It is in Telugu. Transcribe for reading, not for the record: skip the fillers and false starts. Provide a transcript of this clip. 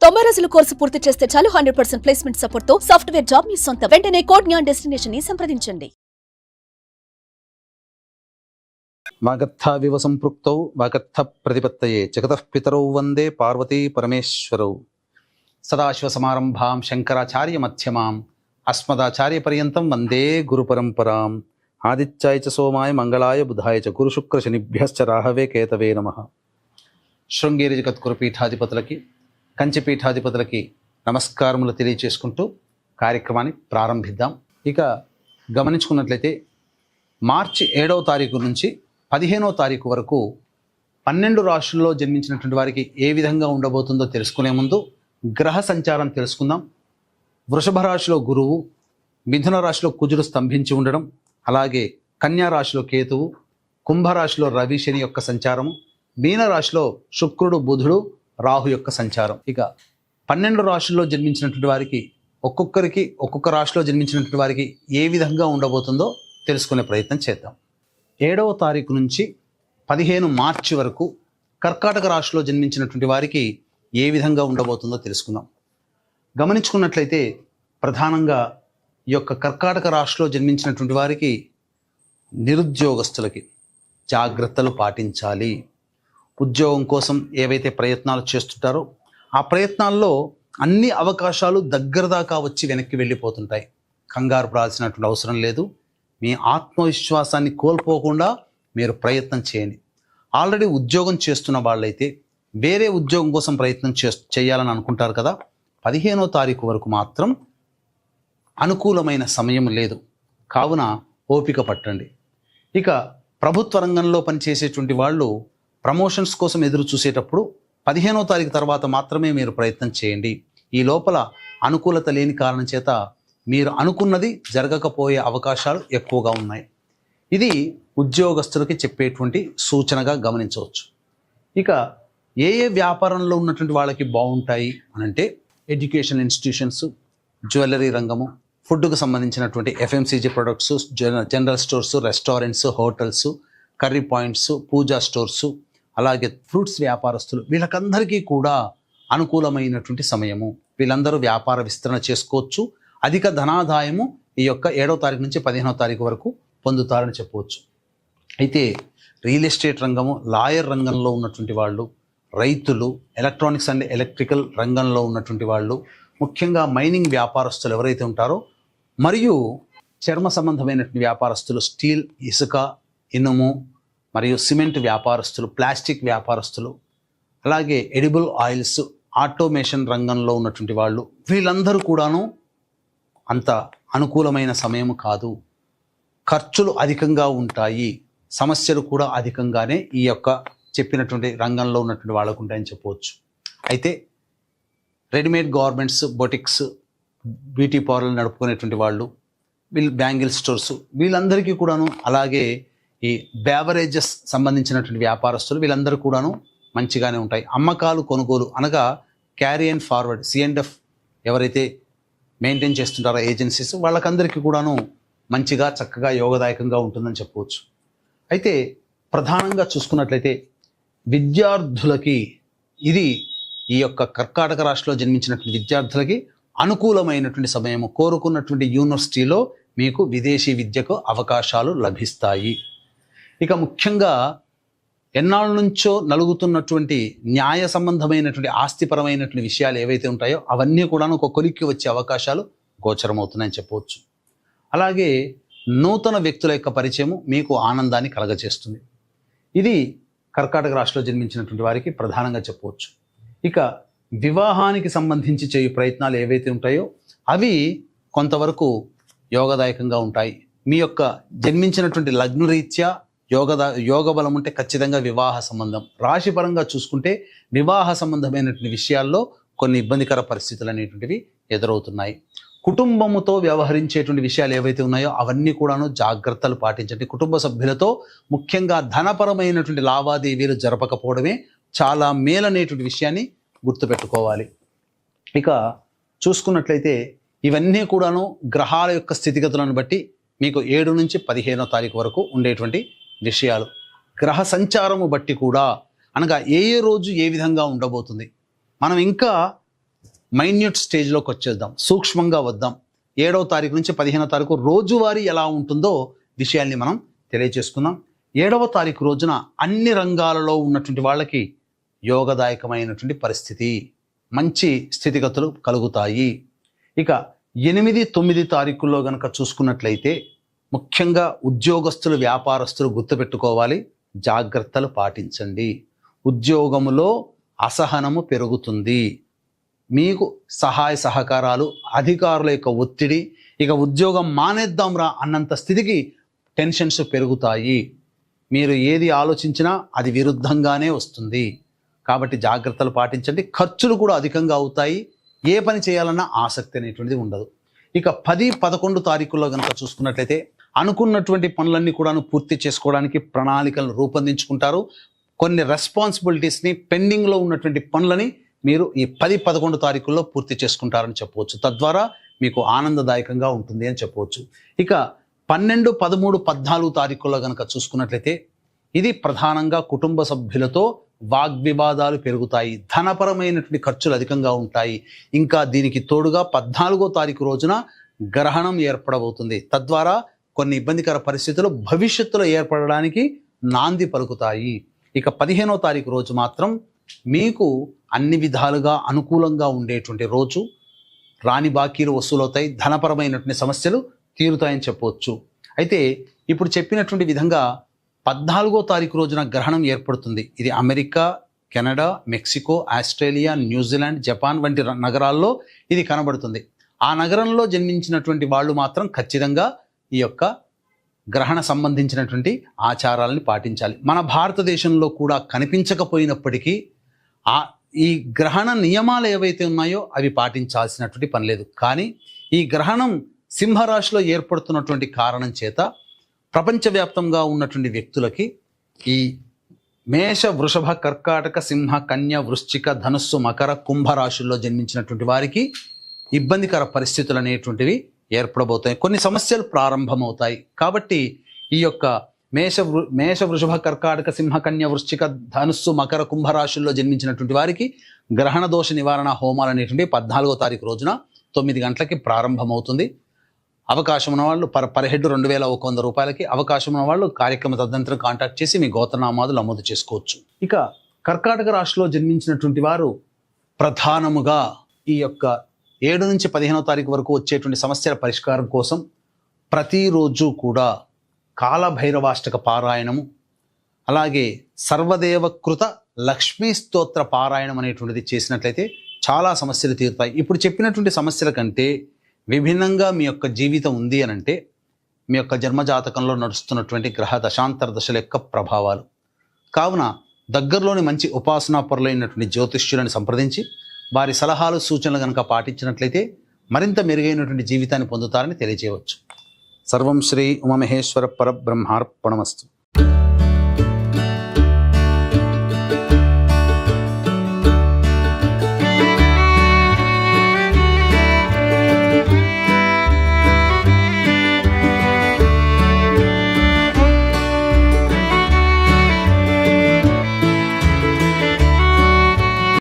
90 రోజుల కోర్సు పూర్తి చేస్తే చాలు 100% ప్లేస్మెంట్ సపోర్ట్ తో సాఫ్ట్వేర్ జాబ్ మీ సొంతం. వెంటనే కోడ్ జ్ఞాన్ డెస్టినేషన్ ని సంప్రదించండి. వాగర్థావివ సంపృక్తౌ వాగర్థ ప్రతిపత్తయే జగతః పితరౌ వందే పార్వతీ పరమేశ్వరౌ. సదాశివ సమారంభాం శంకరాచార్య మధ్యమాం అస్మదాచార్య పర్యంతం వందే గురు పరంపరాం. ఆదిత్యాయ చ సోమాయ మంగళాయ బుధాయ చ గురు శుక్ర శనిభ్యశ్చ రాహవే కేతవే నమః. శృంగేరి జగద్గురు పీఠాధిపతులకి కంచి పీఠాధిపతులకి నమస్కారములు తెలియచేసుకుంటూ కార్యక్రమాన్ని ప్రారంభిద్దాం. ఇక గమనించుకున్నట్లయితే మార్చి 7వ తారీఖు నుంచి 15వ తారీఖు వరకు 12 రాశుల్లో జన్మించినటువంటి వారికి ఏ విధంగా ఉండబోతుందో తెలుసుకునే ముందు గ్రహ సంచారం తెలుసుకుందాం. వృషభ రాశిలో గురువు, మిథున రాశిలో కుజుడు స్తంభించి ఉండడం, అలాగే కన్యా రాశిలో కేతువు, కుంభరాశిలో రవి శని యొక్క సంచారము, మీన రాశిలో శుక్రుడు బుధుడు రాహు యొక్క సంచారం. ఇక 12 రాశుల్లో జన్మించినటువంటి వారికి ఒక్కొక్క రాశిలో జన్మించినటువంటి వారికి ఏ విధంగా ఉండబోతుందో తెలుసుకునే ప్రయత్నం చేద్దాం. 7వ తారీఖు నుంచి 15 మార్చి వరకు కర్కాటక రాశిలో జన్మించినటువంటి వారికి ఏ విధంగా ఉండబోతుందో తెలుసుకుందాం. గమనించుకున్నట్లయితే ప్రధానంగా ఈ యొక్క కర్కాటక రాశిలో జన్మించినటువంటి వారికి నిరుద్యోగస్తులకి జాగ్రత్తలు పాటించాలి. ఉద్యోగం కోసం ఏవైతే ప్రయత్నాలు చేస్తుంటారో ఆ ప్రయత్నాల్లో అన్ని అవకాశాలు దగ్గర దాకా వచ్చి వెనక్కి వెళ్ళిపోతుంటాయి. కంగారు పడాల్సినటువంటి అవసరం లేదు. మీ ఆత్మవిశ్వాసాన్ని కోల్పోకుండా మీరు ప్రయత్నం చేయండి. ఆల్రెడీ ఉద్యోగం చేస్తున్న వాళ్ళైతే వేరే ఉద్యోగం కోసం ప్రయత్నం చేయాలని అనుకుంటారు కదా, 15వ తారీఖు వరకు మాత్రం అనుకూలమైన సమయం లేదు. కావున ఓపిక పట్టండి. ఇక ప్రభుత్వ రంగంలో పనిచేసేటువంటి వాళ్ళు ప్రమోషన్స్ కోసం ఎదురు చూసేటప్పుడు 15వ తారీఖు తర్వాత మాత్రమే మీరు ప్రయత్నం చేయండి. ఈ లోపల అనుకూలత లేని కారణం చేత మీరు అనుకున్నది జరగకపోయే అవకాశాలు ఎక్కువగా ఉన్నాయి. ఇది ఉద్యోగస్తులకి చెప్పేటువంటి సూచనగా గమనించవచ్చు. ఇక ఏ వ్యాపారంలో ఉన్నటువంటి వాళ్ళకి బాగుంటాయి అనంటే ఎడ్యుకేషన్ ఇన్స్టిట్యూషన్స్, జ్యువెలరీ రంగము, ఫుడ్కు సంబంధించినటువంటి FMCG products, general stores, restaurants, hotels, curry points, puja stores, అలాగే ఫ్రూట్స్ వ్యాపారస్తులు, వీళ్ళకందరికీ కూడా అనుకూలమైనటువంటి సమయము. వీళ్ళందరూ వ్యాపార విస్తరణ చేసుకోవచ్చు. అధిక ధనాదాయము ఈ యొక్క 7వ తారీఖు నుంచి 15వ తారీఖు వరకు పొందుతారని చెప్పవచ్చు. అయితే రియల్ ఎస్టేట్ రంగము, లాయర్ రంగంలో ఉన్నటువంటి వాళ్ళు, రైతులు, ఎలక్ట్రానిక్స్ అండ్ ఎలక్ట్రికల్ రంగంలో ఉన్నటువంటి వాళ్ళు, ముఖ్యంగా మైనింగ్ వ్యాపారస్తులు ఎవరైతే ఉంటారో, మరియు చర్మ సంబంధమైనటువంటి వ్యాపారస్తులు, స్టీల్, ఇసుక, ఇనుము మరియు సిమెంట్ వ్యాపారస్తులు, ప్లాస్టిక్ వ్యాపారస్తులు, అలాగే ఎడిబుల్ ఆయిల్స్, ఆటోమేషన్ రంగంలో ఉన్నటువంటి వాళ్ళు, వీళ్ళందరూ కూడాను అంత అనుకూలమైన సమయం కాదు. ఖర్చులు అధికంగా ఉంటాయి, సమస్యలు కూడా అధికంగానే ఈ యొక్క చెప్పినటువంటి రంగంలో ఉన్నటువంటి వాళ్ళకు ఉంటాయని చెప్పవచ్చు. అయితే readymade garments, boutiques, beauty parlour నడుపుకునేటువంటి వాళ్ళు, వీళ్ళు బ్యాంగిల్ స్టోర్స్, వీళ్ళందరికీ కూడాను, అలాగే ఈ బేవరేజెస్ సంబంధించినటువంటి వ్యాపారస్తులు, వీళ్ళందరూ కూడాను మంచిగానే ఉంటాయి. అమ్మకాలు, కొనుగోలు అనగా క్యారీ అండ్ ఫార్వర్డ్, సిఎండ్ఎఫ్ ఎవరైతే మెయింటైన్ చేస్తుంటారో ఏజెన్సీస్, వాళ్ళకందరికీ కూడాను మంచిగా చక్కగా యోగదాయకంగా ఉంటుందని చెప్పవచ్చు. అయితే ప్రధానంగా చూసుకున్నట్లయితే విద్యార్థులకి ఇది ఈ యొక్క కర్కాటక రాశిలో జన్మించినటువంటి విద్యార్థులకి అనుకూలమైనటువంటి సమయము. కోరుకున్నటువంటి యూనివర్సిటీలో మీకు విదేశీ విద్యకు అవకాశాలు లభిస్తాయి. ఇక ముఖ్యంగా ఎన్నాళ్ళ నుంచో నలుగుతున్నటువంటి న్యాయ సంబంధమైనటువంటి ఆస్తిపరమైనటువంటి విషయాలు ఏవైతే ఉంటాయో అవన్నీ కూడా ఒక కొలిక్కి వచ్చే అవకాశాలు గోచరమవుతున్నాయని చెప్పవచ్చు. అలాగే నూతన వ్యక్తుల యొక్క పరిచయము మీకు ఆనందాన్ని కలగజేస్తుంది. ఇది కర్కాటక రాశిలో జన్మించినటువంటి వారికి ప్రధానంగా చెప్పవచ్చు. ఇక వివాహానికి సంబంధించి చేయు ప్రయత్నాలు ఏవైతే ఉంటాయో అవి కొంతవరకు యోగదాయకంగా ఉంటాయి. మీ యొక్క జన్మించినటువంటి లగ్నరీత్యా యోగ బలం ఉంటే ఖచ్చితంగా వివాహ సంబంధం. రాశిపరంగా చూసుకుంటే వివాహ సంబంధమైనటువంటి విషయాల్లో కొన్ని ఇబ్బందికర పరిస్థితులు అనేటువంటివి ఎదురవుతున్నాయి. కుటుంబముతో వ్యవహరించేటువంటి విషయాలు ఏవైతే ఉన్నాయో అవన్నీ కూడాను జాగ్రత్తలు పాటించండి. కుటుంబ సభ్యులతో ముఖ్యంగా ధనపరమైనటువంటి లావాదేవీలు జరపకపోవడమే చాలా మేలనేటువంటి విషయాన్ని గుర్తుపెట్టుకోవాలి. ఇక చూసుకున్నట్లయితే ఇవన్నీ కూడాను గ్రహాల యొక్క స్థితిగతులను బట్టి మీకు 7 నుంచి 15వ తారీఖు వరకు ఉండేటువంటి విషయాలు. గ్రహ సంచారము బట్టి కూడా అనగా ఏ రోజు ఏ విధంగా ఉండబోతుంది, మనం ఇంకా మైన్యూట్ స్టేజ్లోకి వచ్చేద్దాం, సూక్ష్మంగా వద్దాం. 7వ తారీఖు నుంచి 15వ తారీఖు రోజువారీ ఎలా ఉంటుందో విషయాల్ని మనం తెలియజేసుకుందాం. 7వ తారీఖు రోజున అన్ని రంగాలలో ఉన్నటువంటి వాళ్ళకి యోగదాయకమైనటువంటి పరిస్థితి, మంచి స్థితిగతులు కలుగుతాయి. ఇక 8, 9 తారీఖుల్లో కనుక చూసుకున్నట్లయితే ముఖ్యంగా ఉద్యోగస్తులు, వ్యాపారస్తులు గుర్తుపెట్టుకోవాలి, జాగ్రత్తలు పాటించండి. ఉద్యోగములో అసహనము పెరుగుతుంది, మీకు సహాయ సహకారాలు, అధికారుల యొక్క ఒత్తిడి, ఇక ఉద్యోగం మానేద్దాంరా అన్నంత స్థితికి టెన్షన్స్ పెరుగుతాయి. మీరు ఏది ఆలోచించినా అది విరుద్ధంగానే వస్తుంది. కాబట్టి జాగ్రత్తలు పాటించండి. ఖర్చులు కూడా అధికంగా అవుతాయి. ఏ పని చేయాలన్నా ఆసక్తి అనేటువంటిది ఉండదు. ఇక 10, 11 తారీఖుల్లో కనుక చూసుకున్నట్లయితే అనుకున్నటువంటి పనులన్నీ కూడాను పూర్తి చేసుకోవడానికి ప్రణాళికలను రూపొందించుకుంటారు. కొన్ని రెస్పాన్సిబిలిటీస్ని, పెండింగ్లో ఉన్నటువంటి పనులని మీరు ఈ 10, 11 తారీఖుల్లో పూర్తి చేసుకుంటారని చెప్పవచ్చు. తద్వారా మీకు ఆనందదాయకంగా ఉంటుంది అని చెప్పవచ్చు. ఇక 12, 13, 14 తారీఖుల్లో కనుక చూసుకున్నట్లయితే ఇది ప్రధానంగా కుటుంబ సభ్యులతో వాగ్వివాదాలు పెరుగుతాయి, ధనపరమైనటువంటి ఖర్చులు అధికంగా ఉంటాయి. ఇంకా దీనికి తోడుగా 14వ తారీఖు రోజున గ్రహణం ఏర్పడబోతుంది. తద్వారా కొన్ని ఇబ్బందికర పరిస్థితులు భవిష్యత్తులో ఏర్పడడానికి నాంది పలుకుతాయి. ఇక 15వ తారీఖు రోజు మాత్రం మీకు అన్ని విధాలుగా అనుకూలంగా ఉండేటువంటి రోజు. రాని బాకీలు వసూలవుతాయి, ధనపరమైనటువంటి సమస్యలు తీరుతాయని చెప్పవచ్చు. అయితే ఇప్పుడు చెప్పినటువంటి విధంగా 14వ తారీఖు రోజున గ్రహణం ఏర్పడుతుంది. ఇది America, Canada, Mexico, Australia, New Zealand, Japan వంటి నగరాల్లో ఇది కనబడుతుంది. ఆ నగరంలో జన్మించినటువంటి వాళ్ళు మాత్రం ఖచ్చితంగా ఈ యొక్క గ్రహణ సంబంధించినటువంటి ఆచారాలని పాటించాలి. మన భారతదేశంలో కూడా కనిపించకపోయినప్పటికీ ఈ గ్రహణ నియమాలు ఏవైతే ఉన్నాయో అవి పాటించాల్సినటువంటి పని లేదు. కానీ ఈ గ్రహణం సింహరాశిలో ఏర్పడుతున్నటువంటి కారణం చేత ప్రపంచవ్యాప్తంగా ఉన్నటువంటి వ్యక్తులకి ఈ మేష, వృషభ, కర్కాటక, సింహ, కన్య, వృశ్చిక, ధనుస్సు, మకర, కుంభ రాశుల్లో జన్మించినటువంటి వారికి ఇబ్బందికర పరిస్థితులు అనేటువంటివి ఏర్పడబోతాయి. కొన్ని సమస్యలు ప్రారంభమవుతాయి. కాబట్టి ఈ యొక్క మేష, వృషభ, కర్కాటక, సింహ, కన్య, వృశ్చిక, ధనుస్సు, మకర, కుంభ రాశుల్లో జన్మించినటువంటి వారికి గ్రహణ దోష నివారణ హోమాలు అనేటువంటి 14వ తారీఖు రోజున 9 గంటలకి ప్రారంభమవుతుంది. అవకాశం ఉన్న వాళ్ళు పర్ హెడ్ 2100 రూపాయలకి, అవకాశం ఉన్న వాళ్ళు కార్యక్రమ తదనంతరం కాంటాక్ట్ చేసి మీ గోత్రనామాలు నమోదు చేసుకోవచ్చు. ఇక కర్కాటక రాశిలో జన్మించినటువంటి వారు ప్రధానముగా ఈ యొక్క 7 నుంచి 15వ తారీఖు వరకు వచ్చేటువంటి సమస్యల పరిష్కారం కోసం ప్రతిరోజు కూడా కాలభైరవాష్టక పారాయణము, అలాగే సర్వదేవకృత లక్ష్మీ స్తోత్ర పారాయణం అనేటువంటిది చేసినట్లయితే చాలా సమస్యలు తీరుతాయి. ఇప్పుడు చెప్పినటువంటి సమస్యల కంటే విభిన్నంగా మీ యొక్క జీవితం ఉంది అని అంటే మీ యొక్క జన్మజాతకంలో నడుస్తున్నటువంటి గ్రహ దశాంతర దశల యొక్క ప్రభావాలు. కావున దగ్గరలోని మంచి ఉపాసనా పరులైనటువంటి జ్యోతిష్యులను సంప్రదించి వారి సలహాలు, సూచనలు కనుక పాటించినట్లయితే మరింత మెరుగైనటువంటి జీవితాన్ని పొందుతారని తెలియజేయవచ్చు. సర్వం శ్రీ ఉమామహేశ్వర పరబ్రహ్మార్పణమస్తు.